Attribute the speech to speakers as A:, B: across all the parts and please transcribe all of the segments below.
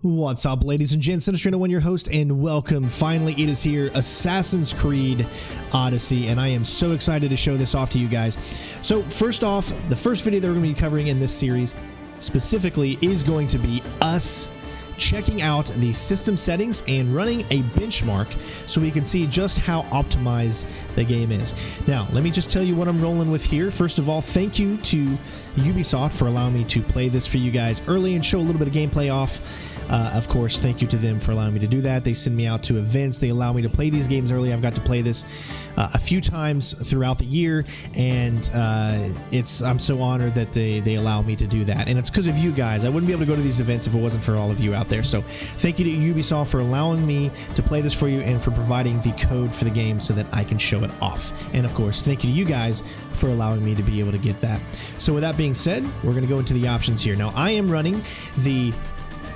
A: What's up, ladies and gents? CenterStrain01, your host, and welcome. Finally, it is here, Assassin's Creed Odyssey, and I am so excited to show this off to you guys. So, first off, the first video that we're going to be covering in this series specifically is going to be us checking out the system settings and running a benchmark so we can see just how optimized the game is. Now, let me just tell you what I'm rolling with here. First of all, thank you to Ubisoft for allowing me to play this for you guys early and show a little bit of gameplay off. Of course, thank you to them for allowing me to do that. They send me out to events. They allow me to play these games early. I've got to play this a few times throughout the year, and I'm so honored that they allow me to do that. And it's because of you guys. I wouldn't be able to go to these events if it wasn't for all of you out there. So thank you to Ubisoft for allowing me to play this for you and for providing the code for the game so that I can show it off. And of course, thank you to you guys for allowing me to be able to get that. So with that being said, we're going to go into the options here. Now, I am running the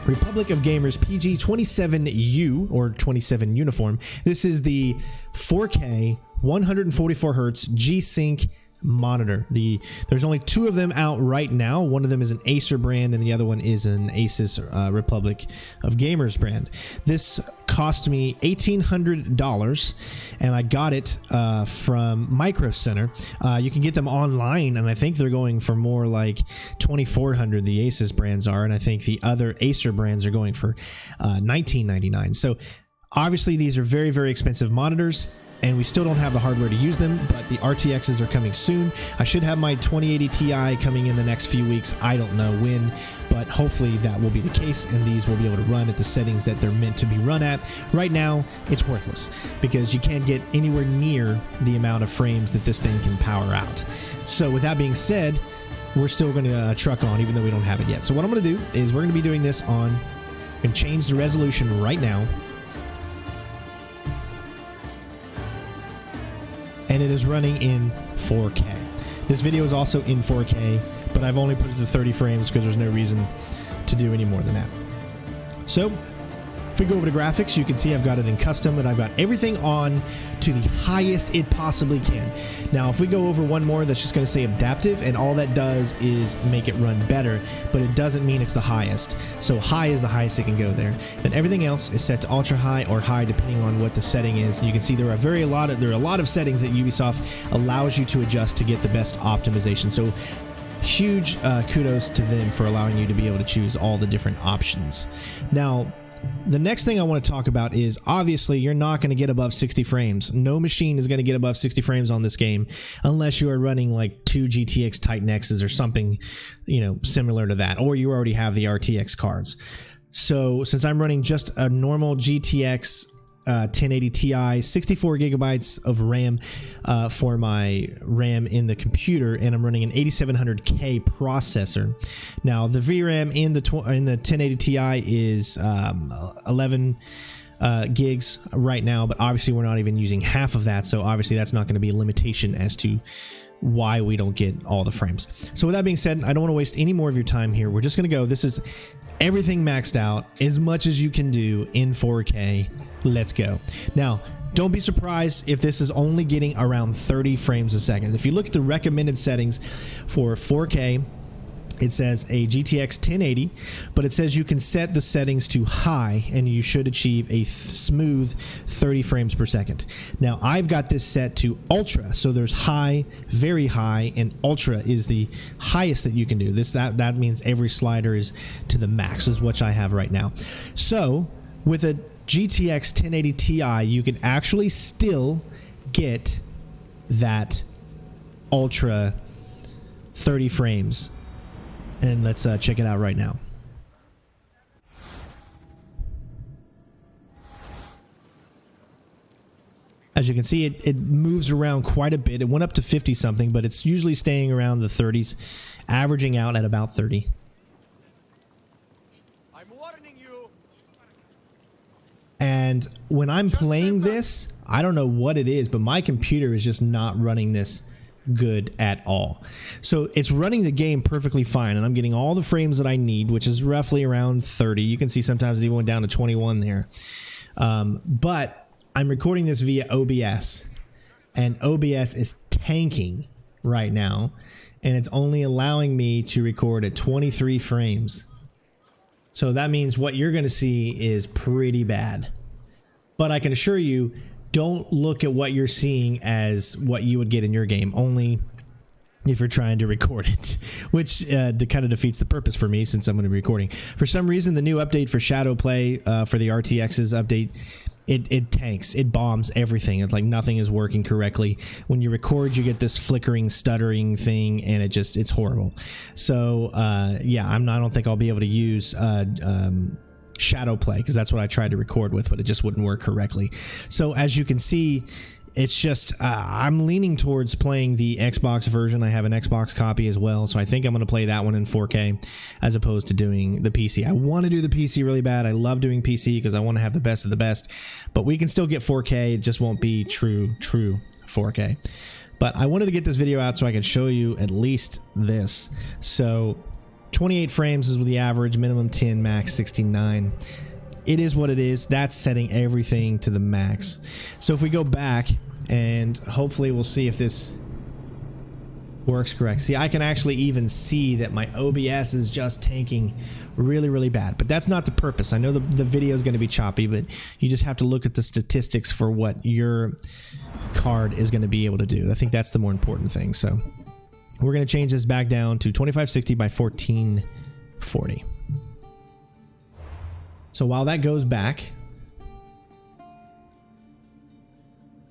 A: Republic of Gamers PG27U, or 27 uniform. This is the 4K 144 hertz G-Sync monitor. There's only two of them out right now. One of them is an Acer brand and the other one is an Asus Republic of Gamers brand. This cost me $1,800 and I got it from Micro Center. You can get them online and I think they're going for more like $2,400. The Asus brands are, and I think the other Acer brands are going for $19.99. So obviously these are very, very expensive monitors, and we still don't have the hardware to use them, but the RTXs are coming soon. I should have my 1080 Ti coming in the next few weeks. I don't know when, but hopefully that will be the case, and these will be able to run at the settings that they're meant to be run at. Right now, it's worthless because you can't get anywhere near the amount of frames that this thing can power out. So with that being said, we're still going to truck on, even though we don't have it yet. So what I'm going to do is we're going to be doing this on, I'm going to change the resolution right now. And it is running in 4K. This video is also in 4K, but I've only put it to 30 frames because there's no reason to do any more than that. So, if we go over to graphics, you can see I've got it in custom, and I've got everything on to the highest it possibly can. Now, if we go over one more, that's just going to say adaptive, and all that does is make it run better, but it doesn't mean it's the highest. So high is the highest it can go there. Then everything else is set to ultra high or high, depending on what the setting is. You can see there are a lot of settings that Ubisoft allows you to adjust to get the best optimization. So huge kudos to them for allowing you to be able to choose all the different options. Now, the next thing I want to talk about is, obviously, you're not going to get above 60 frames. No machine is going to get above 60 frames on this game unless you are running like two GTX Titan X's or something, similar to that, or you already have the RTX cards. So since I'm running just a normal GTX 1080 Ti, 64 gigabytes of RAM for my RAM in the computer, and I'm running an 8700K processor. Now, the VRAM in the 1080 Ti is 11 gigs right now, but obviously we're not even using half of that, so obviously that's not going to be a limitation as to why we don't get all the frames. So with that being said, I don't want to waste any more of your time here. We're just going to go. This is everything maxed out, as much as you can do in 4K. Let's go. Now, don't be surprised if this is only getting around 30 frames a second. If you look at the recommended settings for 4K, it says a GTX 1080, but it says you can set the settings to high and you should achieve a smooth 30 frames per second. Now, I've got this set to ultra, so there's high, very high, and ultra is the highest that you can do. That means every slider is to the max, is what I have right now. So, with a GTX 1080 Ti, you can actually still get that ultra 30 frames. And let's check it out right now. As you can see, it moves around quite a bit. It went up to 50 something, but it's usually staying around the 30s, averaging out at about 30.
B: I'm warning you.
A: And when I'm playing this, I don't know what it is, but my computer is just not running this good at all. So it's running the game perfectly fine, and I'm getting all the frames that I need, which is roughly around 30. You can see sometimes it even went down to 21 there. But I'm recording this via OBS, and OBS is tanking right now, and it's only allowing me to record at 23 frames. So that means what you're going to see is pretty bad. But I can assure you, don't look at what you're seeing as what you would get in your game, only if you're trying to record it, which kind of defeats the purpose for me since I'm going to be recording. For some reason, the new update for Shadow Play for the RTX's update, it tanks, it bombs everything. It's like nothing is working correctly. When you record, you get this flickering, stuttering thing, and it's horrible. So yeah, I don't think I'll be able to use Shadow Play, because that's what I tried to record with, but it just wouldn't work correctly. So as you can see, it's just I'm leaning towards playing the Xbox version. I have an Xbox copy as well, so I think I'm going to play that one in 4K as opposed to doing the PC. I want to do the PC really bad. I love doing PC because I want to have the best of the best, but we can still get 4K. It just won't be true 4K. But I wanted to get this video out so I could show you at least this. So 28 frames is the average, minimum 10, max 69. It is what it is. That's setting everything to the max. So if we go back, and hopefully we'll see if this works correct. See, I can actually even see that my OBS is just tanking really, really bad. But that's not the purpose. I know the video is going to be choppy, but you just have to look at the statistics for what your card is going to be able to do. I think that's the more important thing. So we're going to change this back down to 2560 by 1440. So while that goes back,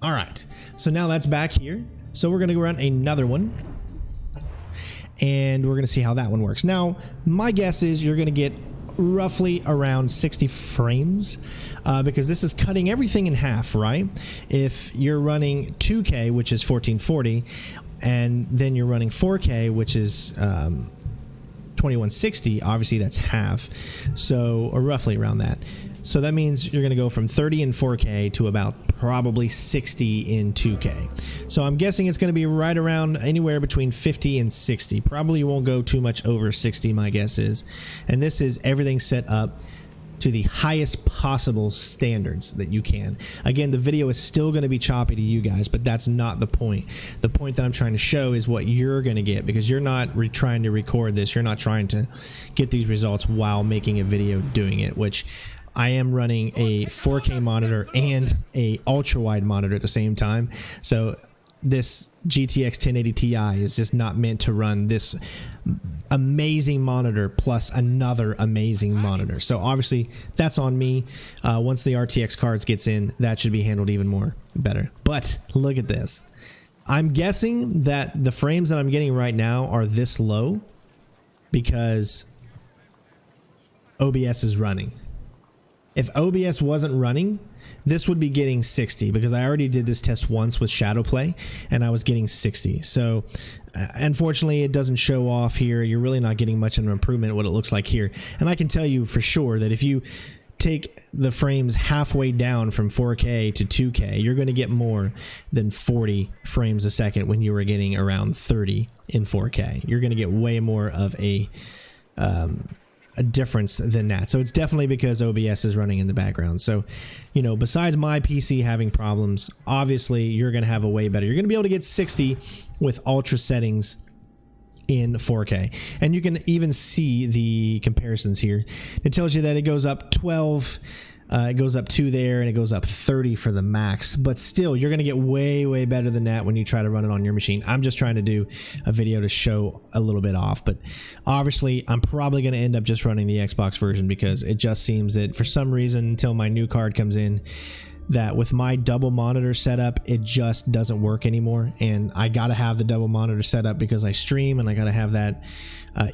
A: all right, so now that's back here. So we're going to go run another one, and we're going to see how that one works. Now, my guess is you're going to get roughly around 60 frames because this is cutting everything in half, right? If you're running 2K, which is 1440, and then you're running 4K, which is 2160, obviously that's half, so, or roughly around that. So that means you're going to go from 30 in 4K to about probably 60 in 2K. So I'm guessing it's going to be right around anywhere between 50 and 60. Probably won't go too much over 60, my guess is. And this is everything set up to the highest possible standards that you can. Again, the video is still going to be choppy to you guys, but that's not the point. The point that I'm trying to show is what you're going to get, because you're not trying to record this. You're not trying to get these results while making a video doing it, which I am running a 4K monitor and a ultra wide monitor at the same time. So this GTX 1080Ti is just not meant to run this amazing monitor plus another amazing monitor. So obviously that's on me. Once the RTX cards gets in, that should be handled even more better. But look at this. I'm guessing that the frames that I'm getting right now are this low because OBS is running. If OBS wasn't running, this would be getting 60, because I already did this test once with Shadow Play and I was getting 60. So unfortunately it doesn't show off here. You're really not getting much of an improvement at what it looks like here. And I can tell you for sure that if you take the frames halfway down from 4K to 2K, you're going to get more than 40 frames a second when you were getting around 30 in 4K. You're going to get way more of a difference than that. So it's definitely because OBS is running in the background. So, you know, besides my PC having problems, obviously you're going to have a way better. You're going to be able to get 60 with ultra settings in 4K. And you can even see the comparisons here. It tells you that it goes up 12, it goes up 2 there, and it goes up 30 for the max. But still, you're going to get way, way better than that when you try to run it on your machine. I'm just trying to do a video to show a little bit off. But obviously, I'm probably going to end up just running the Xbox version, because it just seems that for some reason, until my new card comes in, that with my double monitor setup, it just doesn't work anymore. And I got to have the double monitor setup because I stream, and I got to have that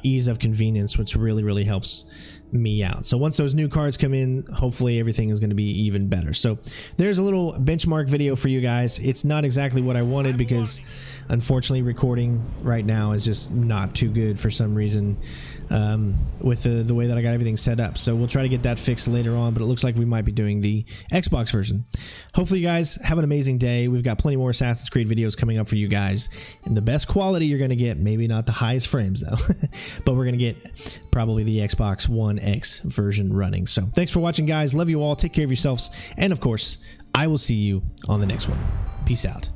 A: ease of convenience, which really, really helps me out. So once those new cards come in, hopefully everything is going to be even better. So there's a little benchmark video for you guys. It's not exactly what I wanted, because unfortunately recording right now is just not too good for some reason with the way that I got everything set up. So we'll try to get that fixed later on, but it looks like we might be doing the Xbox version. Hopefully you guys have an amazing day. We've got plenty more Assassin's Creed videos coming up for you guys in the best quality you're going to get. Maybe not the highest frames though, but we're going to get probably the Xbox One X version running. So thanks for watching, guys. Love you all. Take care of yourselves. And of course, I will see you on the next one. Peace out.